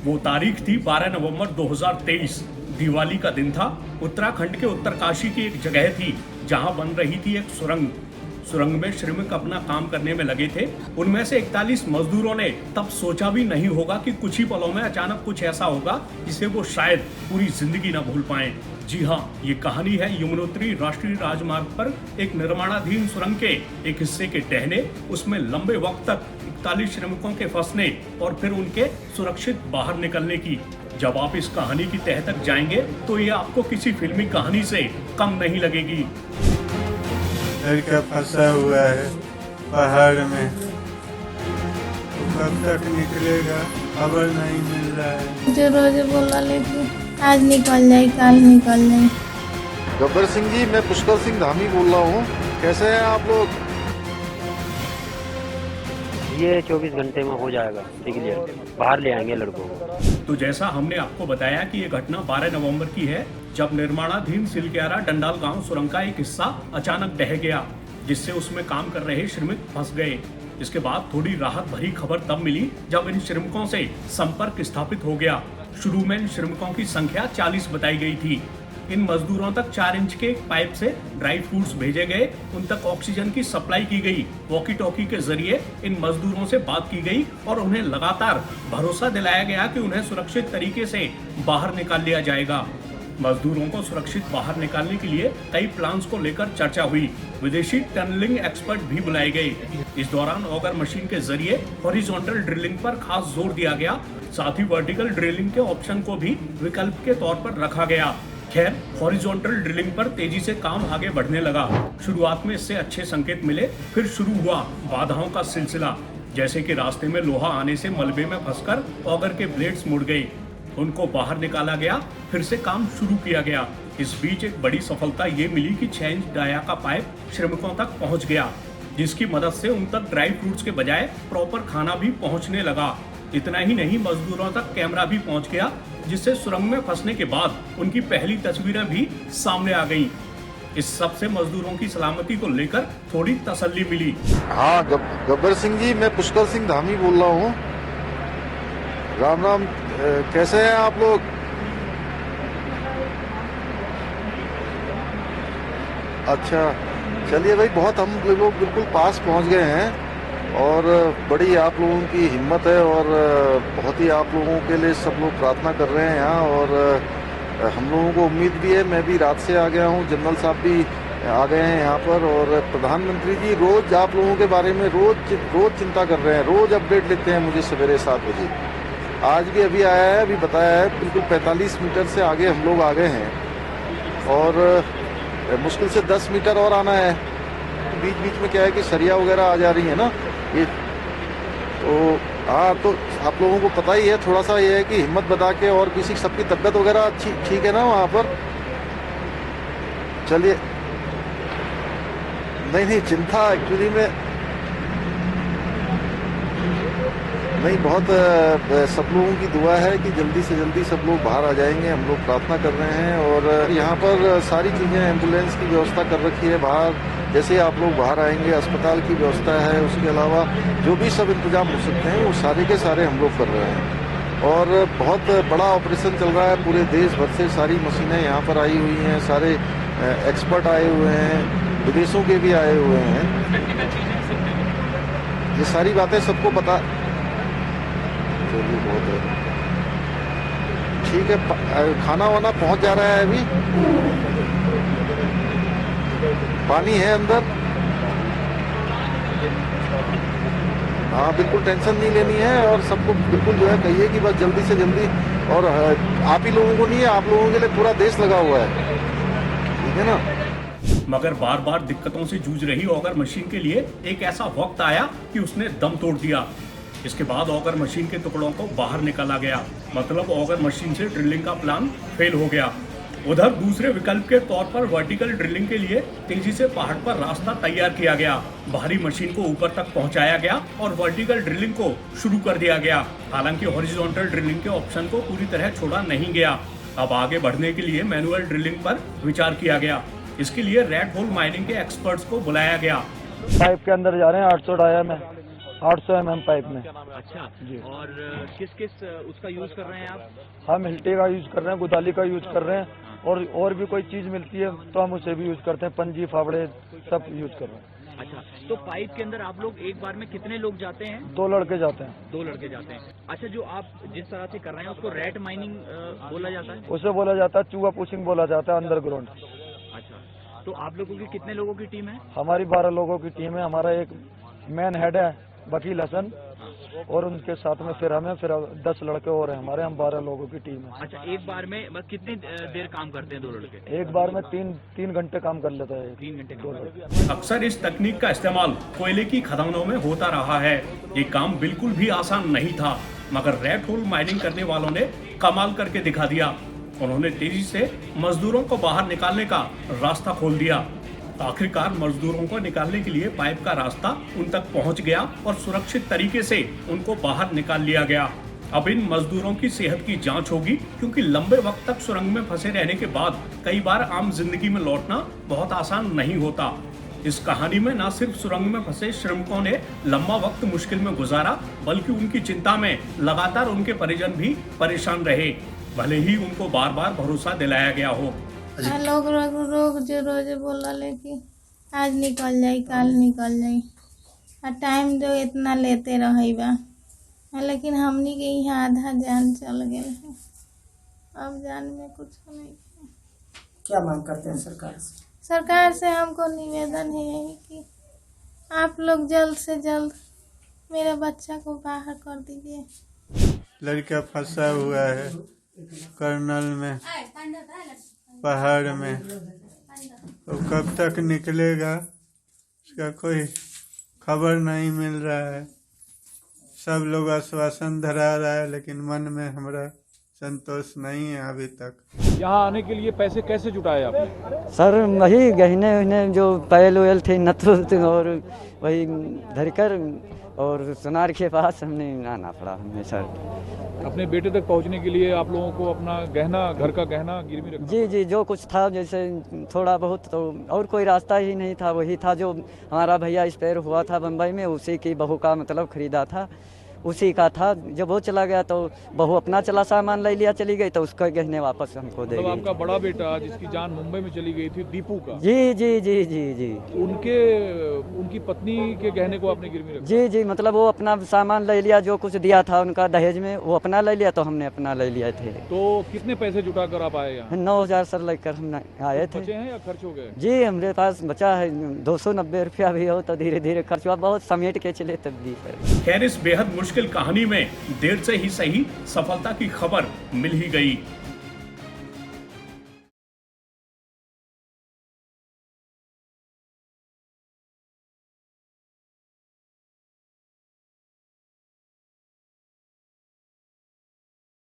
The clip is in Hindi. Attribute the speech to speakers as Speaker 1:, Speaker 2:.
Speaker 1: वो तारीख थी 12 नवंबर 2023। दिवाली का दिन था। उत्तराखंड के उत्तरकाशी की एक जगह थी जहां बन रही थी एक सुरंग में श्रमिक अपना काम करने में लगे थे। उनमें से 41 मजदूरों ने तब सोचा भी नहीं होगा कि कुछ ही पलों में अचानक कुछ ऐसा होगा जिसे वो शायद पूरी जिंदगी न भूल पाएं। जी हाँ, ये कहानी है यमुनोत्री राष्ट्रीय राजमार्ग पर एक निर्माणाधीन सुरंग के एक हिस्से के ढहने, उसमें लंबे वक्त तक 41 श्रमिकों के फंसने और फिर उनके सुरक्षित बाहर निकलने की। जब आप इस कहानी की तह तक जाएंगे तो ये आपको किसी फिल्मी कहानी से कम नहीं लगेगी।
Speaker 2: लड़का फंसा हुआ है पहाड़ में, कब तक निकलेगा खबर नहीं मिल रहा है।
Speaker 3: मुझे रोज बोला लेकिन आज निकल जाए, कल निकल जाए।
Speaker 4: गब्बर सिंह जी, मैं पुष्कर सिंह धामी बोल रहा हूँ। कैसे हैं आप लोग?
Speaker 5: ये 24 घंटे में हो जाएगा क्लियर, बाहर ले आएंगे लड़कों को।
Speaker 1: तो जैसा हमने आपको बताया कि ये घटना 12 नवंबर की है, जब निर्माणाधीन सिलक्यारा डंडाल गांव सुरंग का एक हिस्सा अचानक ढह गया, जिससे उसमें काम कर रहे श्रमिक फंस गए। इसके बाद थोड़ी राहत भरी खबर तब मिली जब इन श्रमिकों से संपर्क स्थापित हो गया। शुरू में इन श्रमिकों की संख्या 40 बताई गई थी। इन मजदूरों तक 4 इंच के पाइप से ड्राई फ्रूट्स भेजे गए, उन तक ऑक्सीजन की सप्लाई की गई। वॉकी टॉकी के जरिए इन मजदूरों से बात की गई और उन्हें लगातार भरोसा दिलाया गया कि उन्हें सुरक्षित तरीके से बाहर निकाल लिया जाएगा। मजदूरों को सुरक्षित बाहर निकालने के लिए कई प्लान्स को लेकर चर्चा हुई। विदेशी टनलिंग एक्सपर्ट भी बुलाए गए। इस दौरान ऑगर मशीन के जरिए हॉरिजॉन्टल ड्रिलिंग पर खास जोर दिया गया। साथ ही वर्टिकल ड्रिलिंग के ऑप्शन को भी विकल्प के तौर पर रखा गया। खैर, हॉरिजॉन्टल ड्रिलिंग पर तेजी से काम आगे बढ़ने लगा। शुरुआत में इससे अच्छे संकेत मिले, फिर शुरू हुआ बाधाओं का सिलसिला। जैसे कि रास्ते में लोहा आने से मलबे में फंसकर ऑगर के ब्लेड्स मुड़ गए, उनको बाहर निकाला गया, फिर से काम शुरू किया गया। इस बीच एक बड़ी सफलता ये मिली कि 6 इंच डाया का पाइप श्रमिकों तक पहुंच गया, जिसकी मदद से उन तक ड्राई फ्रूट्स के बजाय प्रॉपर खाना भी पहुंचने लगा। इतना ही नहीं, मजदूरों तक कैमरा भी पहुंच गया, जिससे सुरंग में फंसने के बाद उनकी पहली तस्वीरें भी सामने आ गईं। इस सब से मजदूरों की सलामती को लेकर थोड़ी तसल्ली मिली।
Speaker 4: हाँ, गब्बर सिंह जी, मैं पुष्कर सिंह धामी बोल रहा हूँ। राम राम। कैसे हैं आप लोग? अच्छा, चलिए भाई, बहुत हम लोग बिल्कुल पास पहुंच गए हैं और बड़ी आप लोगों की हिम्मत है और बहुत ही आप लोगों के लिए सब लोग प्रार्थना कर रहे हैं यहाँ। और हम लोगों को उम्मीद भी है, मैं भी रात से आ गया हूँ, जनरल साहब भी आ गए हैं यहाँ पर, और प्रधानमंत्री जी रोज आप लोगों के बारे में रोज चिंता कर रहे हैं, रोज अपडेट लेते हैं मुझे सवेरे 7 बजे। आज भी अभी आया है, अभी बताया है, बिल्कुल 45 मीटर से आगे हम लोग आ गए हैं और मुश्किल से 10 मीटर और आना है। बीच बीच में क्या है कि सरिया वगैरह आ जा रही है ना ये, तो हाँ, तो आप लोगों को पता ही है। थोड़ा सा ये है कि हिम्मत बता के, और किसी सबकी तबीयत वगैरह अच्छी ठीक है ना वहाँ पर? चलिए, नहीं चिंता एक्चुअली में नहीं, बहुत सब लोगों की दुआ है कि जल्दी से जल्दी सब लोग बाहर आ जाएंगे। हम लोग प्रार्थना कर रहे हैं और यहाँ पर सारी चीज़ें, एम्बुलेंस की व्यवस्था कर रखी है बाहर। जैसे आप लोग बाहर आएंगे, अस्पताल की व्यवस्था है, उसके अलावा जो भी सब इंतजाम हो सकते हैं वो सारे के सारे हम लोग कर रहे हैं। और बहुत बड़ा ऑपरेशन चल रहा है, पूरे देश भर से सारी मशीनें यहाँ पर आई हुई हैं, सारे एक्सपर्ट आए हुए हैं, विदेशों के भी आए हुए हैं। ये सारी बातें सबको पता, चलिए बहुत है, ठीक है। खाना वाना पहुंच जा रहा है, अभी पानी है अंदर। हाँ, बिल्कुल टेंशन नहीं लेनी है और सबको बिल्कुल जो है कहिए कि बस जल्दी से जल्दी, और आप ही लोगों को नहीं है, आप लोगों के लिए पूरा देश लगा हुआ है, ठीक है ना?
Speaker 1: मगर बार बार दिक्कतों से जूझ रही ऑगर मशीन के लिए एक ऐसा वक्त आया कि उसने दम तोड़ दिया। इसके बाद ऑगर मशीन के टुकड़ों को बाहर निकाला गया, मतलब ऑगर मशीन से ड्रिलिंग का प्लान फेल हो गया। उधर दूसरे विकल्प के तौर पर वर्टिकल ड्रिलिंग के लिए तेजी से पहाड़ पर रास्ता तैयार किया गया। भारी मशीन को ऊपर तक पहुंचाया गया और वर्टिकल ड्रिलिंग को शुरू कर दिया गया। हालांकि हॉरिजॉन्टल ड्रिलिंग के ऑप्शन को पूरी तरह छोड़ा नहीं गया। अब आगे बढ़ने के लिए मैनुअल ड्रिलिंग पर विचार किया गया। इसके लिए रेड होल माइनिंग के एक्सपर्ट्स को बुलाया गया।
Speaker 6: पाइप के अंदर जा रहे हैं 800 डाया में, 800 mm पाइप में।
Speaker 7: अच्छा
Speaker 6: जी।
Speaker 7: और किस किस उसका यूज कर रहे हैं आप?
Speaker 6: हम हिल्टे का यूज कर रहे हैं, गुदाली का यूज कर रहे हैं, और भी कोई चीज मिलती है तो हम उसे भी यूज करते हैं, पंजी फावड़े सब यूज कर रहे हैं।
Speaker 7: अच्छा, तो पाइप के अंदर आप लोग एक बार में कितने लोग जाते हैं?
Speaker 6: 2 लड़के जाते हैं।
Speaker 7: 2 लड़के जाते हैं। अच्छा, जो आप जिस तरह से कर रहे हैं उसको रेट माइनिंग बोला जाता है?
Speaker 6: उसे बोला जाता है चूहा पुशिंग बोला जाता है, अंडरग्राउंड।
Speaker 7: अच्छा, तो आप लोगों की कितने लोगों की टीम है?
Speaker 6: हमारी 12 लोगों की टीम है। हमारा एक मैन हेड है वकील हसन, और उनके साथ में फिर 10 लड़के और हैं हमारे, हम 12 लोगों की टीम है।
Speaker 7: अच्छा, एक बार में बस कितनी देर काम करते हैं 2 लड़के?
Speaker 6: एक बार में 3 घंटे काम कर लेता है।
Speaker 7: 3 घंटे
Speaker 6: दो
Speaker 7: काम
Speaker 6: लड़के।
Speaker 1: अक्सर इस तकनीक का इस्तेमाल कोयले की खदानों में होता रहा है। ये काम बिल्कुल भी आसान नहीं था, मगर रेड होल माइनिंग करने वालों ने कमाल करके दिखा दिया। उन्होंने तेजी से मजदूरों को बाहर निकालने का रास्ता खोल दिया। आखिरकार मजदूरों को निकालने के लिए पाइप का रास्ता उन तक पहुंच गया और सुरक्षित तरीके से उनको बाहर निकाल लिया गया। अब इन मजदूरों की सेहत की जांच होगी, क्योंकि लंबे वक्त तक सुरंग में फंसे रहने के बाद कई बार आम जिंदगी में लौटना बहुत आसान नहीं होता। इस कहानी में न सिर्फ सुरंग में फंसे श्रमिकों ने लंबा वक्त मुश्किल में गुजारा, बल्कि उनकी चिंता में लगातार उनके परिजन भी परेशान रहे, भले ही उनको बार बार भरोसा दिलाया गया हो।
Speaker 3: लोग रोज रोज बोला ले कि आज निकल जाई, कल निकल जाई, और टाइम जो इतना लेते रही बा, लेकिन हमनी के यहाँ आधा जान चल गए है। अब जान में कुछ नहीं है।
Speaker 8: क्या मांग करते हैं सरकार से?
Speaker 3: सरकार से हमको निवेदन है यही कि आप लोग जल्द से जल्द मेरे बच्चा को बाहर कर दीजिए।
Speaker 2: लड़का फंसा हुआ है कर्नल में, पहाड़ में, तो कब तक निकलेगा उसका कोई खबर नहीं मिल रहा है। सब लोग आश्वासन धरा रहा है, लेकिन मन में हमारा संतोष नहीं है अभी तक।
Speaker 9: यहाँ आने के लिए पैसे कैसे जुटाए आपने?
Speaker 10: सर वही गहने वहने जो पैल वैल थे, नथ और वही धरकर और सोनार के पास हमने आना पड़ा हमें सर।
Speaker 9: अपने बेटे तक पहुँचने के लिए आप लोगों को अपना गहना, घर का गहना गिरवी रखना?
Speaker 10: जी जी, जो कुछ था जैसे थोड़ा बहुत, तो और कोई रास्ता ही नहीं था। वही था जो हमारा भैया एक्सपायर हुआ था बम्बई में, उसी की बहू का मतलब खरीदा था, उसी का था। जब वो चला गया तो बहू अपना चला सामान ले लिया, चली गई, तो उसका गहने वापस हमको दे
Speaker 9: मतलब
Speaker 10: गई।
Speaker 9: आपका बड़ा बेटा जिसकी जान मुंबई में चली गई थी, दीपू का?
Speaker 10: जी जी जी जी जी।
Speaker 9: उनकी पत्नी के गहने को आपने गिरवी रखा?
Speaker 10: जी जी, मतलब वो अपना सामान ले लिया, जो कुछ दिया था उनका दहेज में, वो अपना ले लिया, तो हमने अपना ले लिया थे।
Speaker 9: तो कितने पैसे जुटा कर आप आए यहाँ?
Speaker 10: 9,000 सर लेकर हम आए थे।
Speaker 9: बचे हैं या खर्च हो गए?
Speaker 10: जी, हमारे पास बचा है 290 रुपया भी हो तो धीरे धीरे खर्च हुआ, बहुत समेट के चले तब भी सर।
Speaker 1: खैर, इस बेहद मुश्किल कहानी में देर से ही सही सफलता की खबर मिल ही गई।